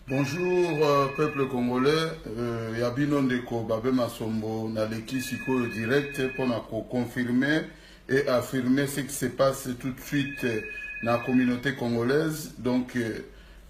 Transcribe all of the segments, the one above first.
Bonjour peuple congolais, Yabino Ndeko Babe Masombo Naleki Siko direct pour confirmer et affirmer ce qui se passe tout de suite dans la communauté congolaise. Donc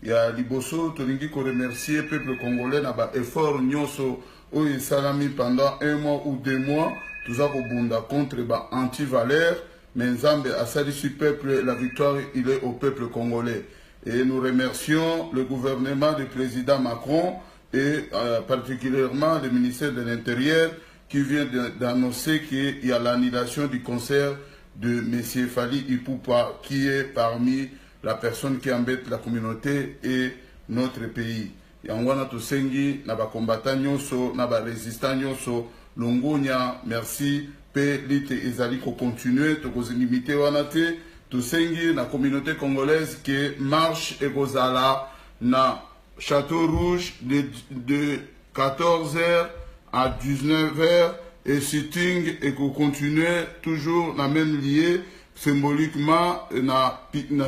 il y a Liboso, Toningi ko remercier peuple congolais dans l'effort nyonso où il salami pendant 1 mois ou 2 mois, tout ça bunda contre anti-valeur, mais Nzambe a sali sur peuple, la victoire il est au peuple congolais. Et nous remercions le gouvernement du président Macron et particulièrement le ministère de l'Intérieur qui vient d'annoncer qu'il y a l'annulation du concert de M. Fally Ipupa qui est parmi la personne qui embête la communauté et notre pays. Yangwana Tosengi, Naba combattant nyonso, Naba résistant nyonso, Longonia, merci, P. Lite Ezali ko continuer, Toko limité wanate. Tosengi na communauté congolaise qui marche et gozala na Château Rouge de 14h à 19h et sitting et qu'on continue toujours la même liée symboliquement na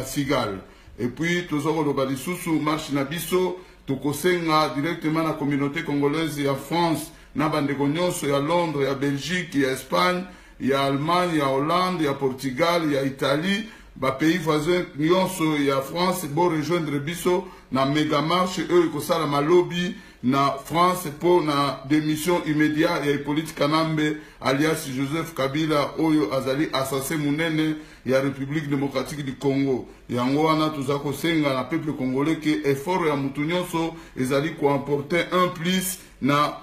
Sigal. Et puis tous le Balisusu marche na biso tokosenga directement la communauté congolaise et à France na bandeko nyonso ya Londres, ya Belgique, ya Espagne, il y a Allemagne, il y a Hollande, il y a Portugal, il y a Italie, ba pays voisins, nyonso, il y a France, bon rejoindre biso, na méga marche, eux, ils ça la lobby, na France, pour na démission immédiate, il y a Hippolyte Kanambe, alias Joseph Kabila, Oyo Azali, assassin Mounene, il y a République démocratique du Congo. Il y a Ngoana, tout ça, Kosenga, na peuple congolais, qui est fort, et à Moutounionso, ils allaient quoi emporter un plus, na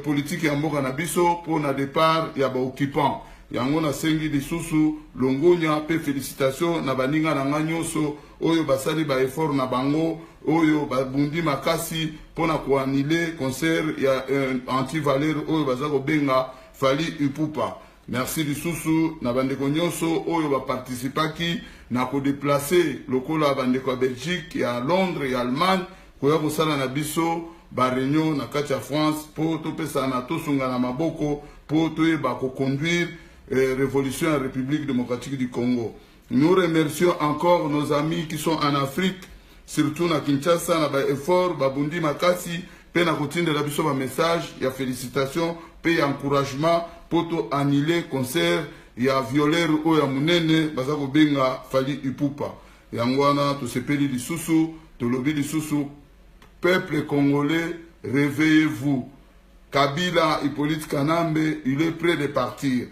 politique ya mboka na biso pour na départ ya ba occupant yango na sengi lisusu longonya pe félicitations na baninga na nganyonso oyo basali ba effort na bango oyo babundi makasi pona ko annuler concert ya anti-valeur oyo bazako benga Fally Ipupa. Merci lisusu na bandeko nyonso oyo ba participaki na ko déplacer lokola bandeko ya Belgique ya Londres ya Allemagne ko ya kosala na biso ba réunion na kati ya France pour tout pesa na tosunga na maboko pour tout ba ko conduire révolution en République démocratique du Congo. Nous remercions encore nos amis qui sont en Afrique, surtout na Kinshasa na ba effort ba bundi makasi pe na kotinde la biso ba message ya félicitations pe ya encouragement pour tout annuler concert ya violeur o ya munene bazako benga Fally Ipupa. Yangwana to sepeli lisusu to lobi lisusu. Peuple congolais, réveillez-vous. Kabila, Hippolyte Kanambe, il est prêt de partir.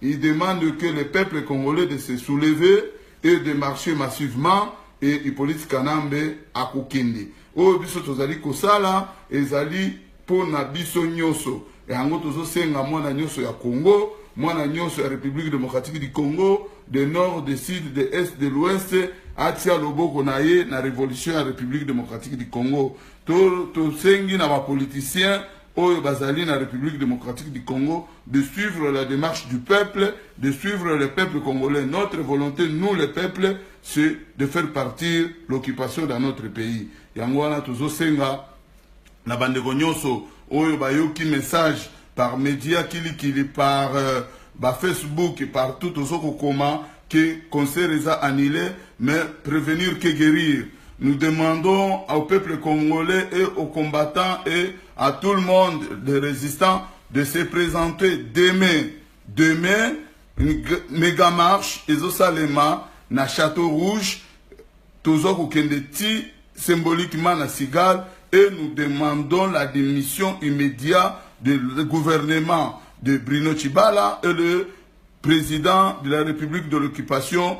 Il demande que le peuple congolais de se soulever et de marcher massivement et Hippolyte Kanambe a kokende. O biso tozali kosala, ezali po na biso nyoso. Et ango tozo senga mwana nyoso ya Congo, mwana nyoso ya République démocratique du Congo, de nord, de sud, de est, de l'ouest, atia loboko na ye na révolution ya République démocratique du Congo. To sengi na ba politiciens oyo bazali na République démocratique du Congo de suivre la démarche du peuple, de suivre le peuple congolais. Notre volonté, nous le peuple, c'est de faire partir l'occupation dans notre pays. Yangwana tozo senga na bandeko nyonso oyo bayoki message par média kili par Facebook et partout tozo kokoma que concert est annulé, mais prévenir que guérir. Nous demandons au peuple congolais et aux combattants et à tout le monde, les résistants, de se présenter demain. Demain, une méga marche, et Salema, na Château Rouge, toujours au Kendeti, symboliquement na Sigal, et nous demandons la démission immédiate du gouvernement de Bruno Tshibala et le président de la République de l'occupation,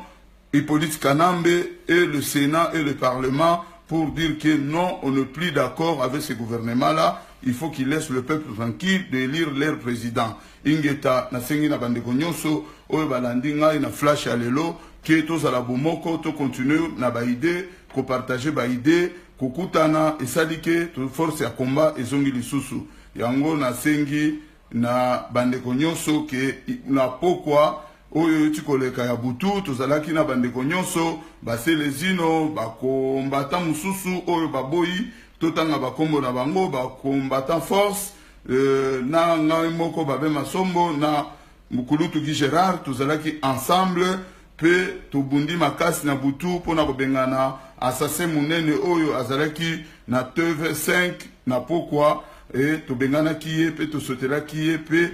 Hippolyte Kanambe, et le Sénat et le Parlement pour dire que non, on n'est plus d'accord avec ce gouvernement-là. Il faut qu'ils laissent le peuple tranquille d'élire leur président. Ingeta, na sengi na bandeko nyonso, oyo balandinga na flash à lelo, que tous à la bomoko, to continue na ba idée, ko partager ba idée, ko kutana, et salike, to force à combat, et zongi lisusu. Yango na sengi na bandeko nyonso, que na pokwa, oyo tikoleka ya butu tozalaki na bandeko nyonso baselezino bakombata mususu oyo baboyi totanga bakombo na bango bakombata force na ngai moko babe masombo na mukulutu gi Gérard tozalaki ensemble pe tobundi makasi na butu pona kobengana assassin munene oyo azalaki na TV5 na pokwa et tobenganaki ye pe tosotelaki ye pe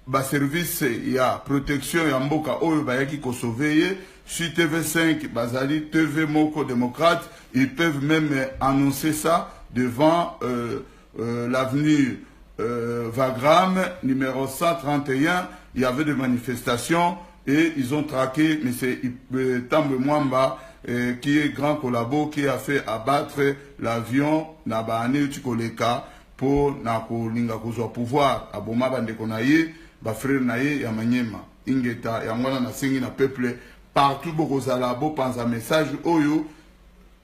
ba service ya protection ya mboka oyo bayaki ko sauver sur TV5 bazali TV moko démocrate, ils peuvent même annoncer ça devant l'avenue Wagram numéro 131. Il y avait des manifestations et ils ont traqué M. Tambe Mwamba qui est grand collabo qui a fait abattre l'avion Nabane Tikoleka pour na kolinga kozwa pouvoir aboma bandeko na ye ba frère na ye ya Manyema ingeta ya ngwana na sengi na peuple partout bokozala bo panza message oyo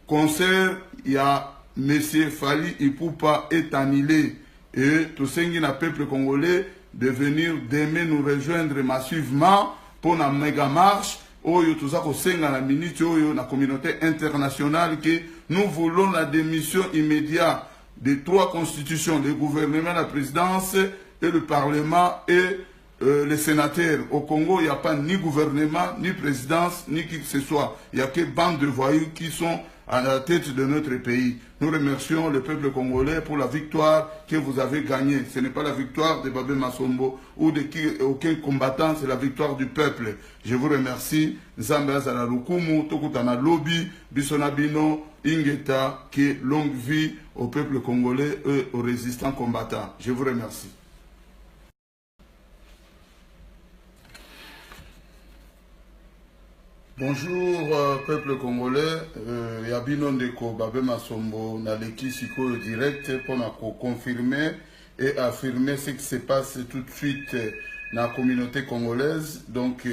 concert ya Monsieur Fally Ipupa est annulé et tout sengi na peuple congolais de venir demain nous rejoindre massivement pour la méga marche oyo tuza ko senga na minute oyo na communauté internationale que nous voulons la démission immédiate des trois constitutions, le gouvernement, la présidence et le parlement et les sénateurs. Au Congo, il n'y a pas ni gouvernement, ni présidence, ni qui que ce soit. Il n'y a que bande de voyous qui sont à la tête de notre pays. Nous remercions le peuple congolais pour la victoire que vous avez gagnée. Ce n'est pas la victoire de Babé Masombo ou de aucun combattant, c'est la victoire du peuple. Je vous remercie. Nzambe azala lukumu, tokutana lobby, bisonabino, ingeta, qui longue vie au peuple congolais et aux résistants combattants. Je vous remercie. Bonjour peuple congolais, Yabino Ndeko Babé Masombo Naleki Siko direct pour confirmer et affirmer ce qui se passe tout de suite dans la communauté congolaise. Donc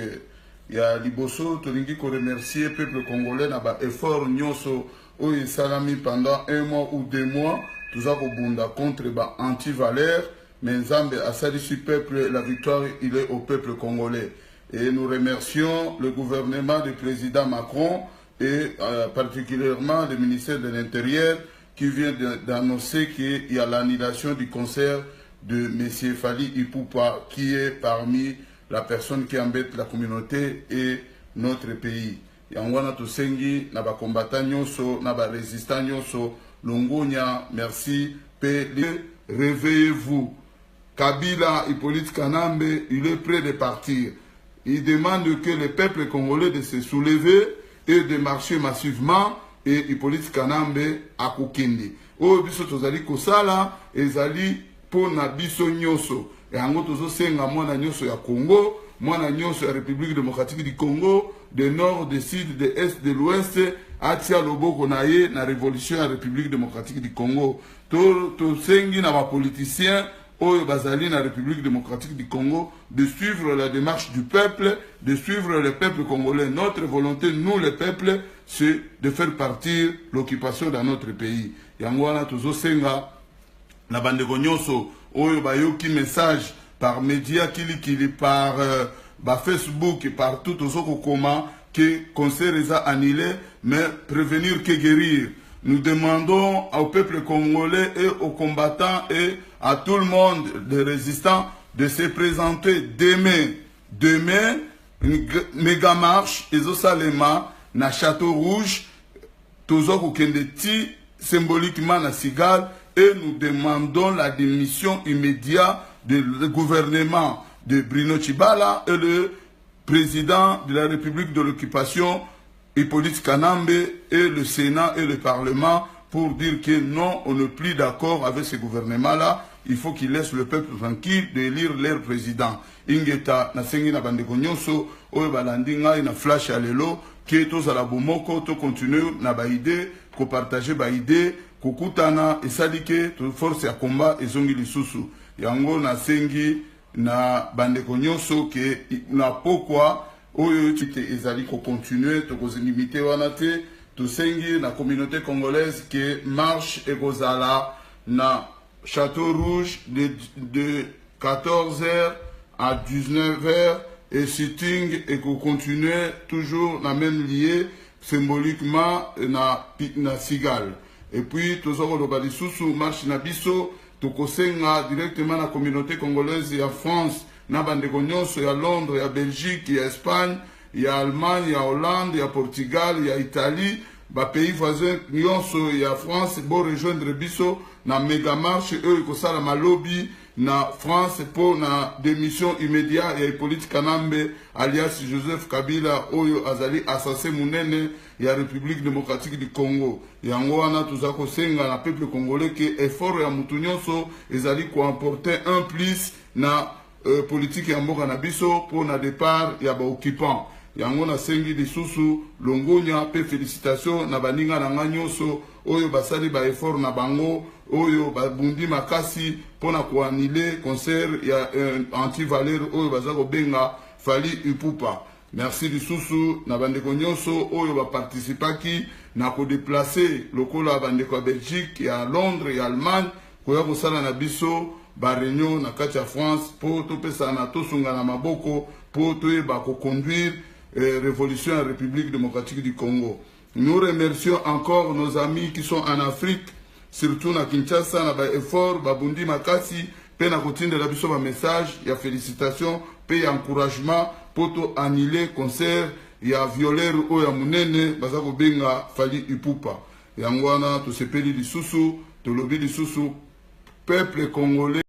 il y a Liboso, Tolingi ko remercier le peuple congolais dans l'effort nyonso où il salami pendant 1 mois ou 2 mois, tout ça bunda contre ba anti-valeur, mais Nzambe a sali sur peuple, la victoire il est au peuple congolais. Et nous remercions le gouvernement du président Macron et particulièrement le ministère de l'Intérieur qui vient d'annoncer qu'il y a l'annulation du concert de M. Fally Ipupa qui est parmi la personne qui embête la communauté et notre pays. Yangwana Tosengi, naba combattant nyonso, naba résistant nyonso, Longonia, merci, réveillez-vous. Kabila, Hippolyte Kanambe, il est prêt de partir. Il demande que le peuple congolais de se soulever et de marcher massivement et Hippolyte Kanambe à Kokende. Oyo biso tozali kosala ezali pour na biso nyoso. Et ango tozo senga mwana nyoso ya Congo, mwana nyoso ya République démocratique du Congo, de nord, de sud, de est, de l'ouest, atia loboko na ye na révolution ya République démocratique du Congo. To sengi na ba politiciens Oyo Bazali na République démocratique du Congo, de suivre la démarche du peuple, de suivre le peuple congolais. Notre volonté, nous les peuples, c'est de faire partir l'occupation dans notre pays. Yangwana Tozo Senga, na bande nyonso, Oyo Bayoki message par médias kili par Facebook et par tout Tozo Kokoma, que concert les a annulés, mais prévenir que guérir. Nous demandons au peuple congolais et aux combattants et à tout le monde des résistants de se présenter demain. Demain, une méga marche, Ezosalema, na Château Rouge, Tozoko Kendeti, symboliquement na Sigal, et nous demandons la démission immédiate du gouvernement de Bruno Tshibala et le président de la République de l'occupation, Hippolyte Kanambe, et le Sénat et le Parlement pour dire que non, on n'est plus d'accord avec ce gouvernement-là. Il faut qu'ils laissent le peuple tranquille d'élire leur président. Ingeta, na sengi na bandeko nyonso, oyo balandi ngai na flash ya lelo, ke tozala bomoko, to continue na ba idée, ko partager ba idée, ko kutana, esali ke, to force ya combat, ezongi lisusu. Yango na sengi na bandeko nyonso, ke na pokwa, oyo tu te ezali ko continuer to ko limiter wana te to sengi na communauté congolaise que marche et kozala na Château Rouge de 14h à 19h et sitting et ko continuer toujours na même lieu symboliquement na Sigal. Et puis to zoko lo balisusu marche na biso to kosenga directement na communauté congolaise et en France. Na bandeko nyonso ya Londres, ya Belgique, ya Espagne, ya Allemagne, ya Hollande, ya Portugal, ya Italie, ba pays voisins nyonso ya France bo rejoindre biso na méga marche eux ko sala malobi na France pour na démission immédiate ya Hippolyte Kanambe alias Joseph Kabila oyo azali assassin munene ya République démocratique du Congo. Yango wana tuzako senga na peuple congolais que effort ya mutu nyonso ezali ko emporter un plus na politique ya mboka na biso pour na départ ya ba occupant. Yango na sengi lisusu longonya pe félicitations na baninga na nganyonso oyo basali ba effort na bango oyo babundi makasi pona ko annuler concert ya anti-valeur oyo bazako benga Fally Ipupa. Merci lisusu na bandeko nyonso oyo ba participaki na ko déplacer lokola bandeko ya Belgique ya Londres ya Allemagne ko ya kosala na biso ba réunion na kati ya France pour topesa na tosunga na maboko pour toyeba ko conduire révolution en République démocratique du Congo. Nous remercions encore nos amis qui sont en Afrique, surtout na Kinshasa, na ba effort, ba bundi makasi, pe na kotinde la biso ba message, ya félicitations, pe ya encouragement, pour to annuler concert, ya violeur o ya munene, bazako benga Fally Ipupa. Yangwana, to sepeli lisusu, to lobi lisusu, peuple congolais.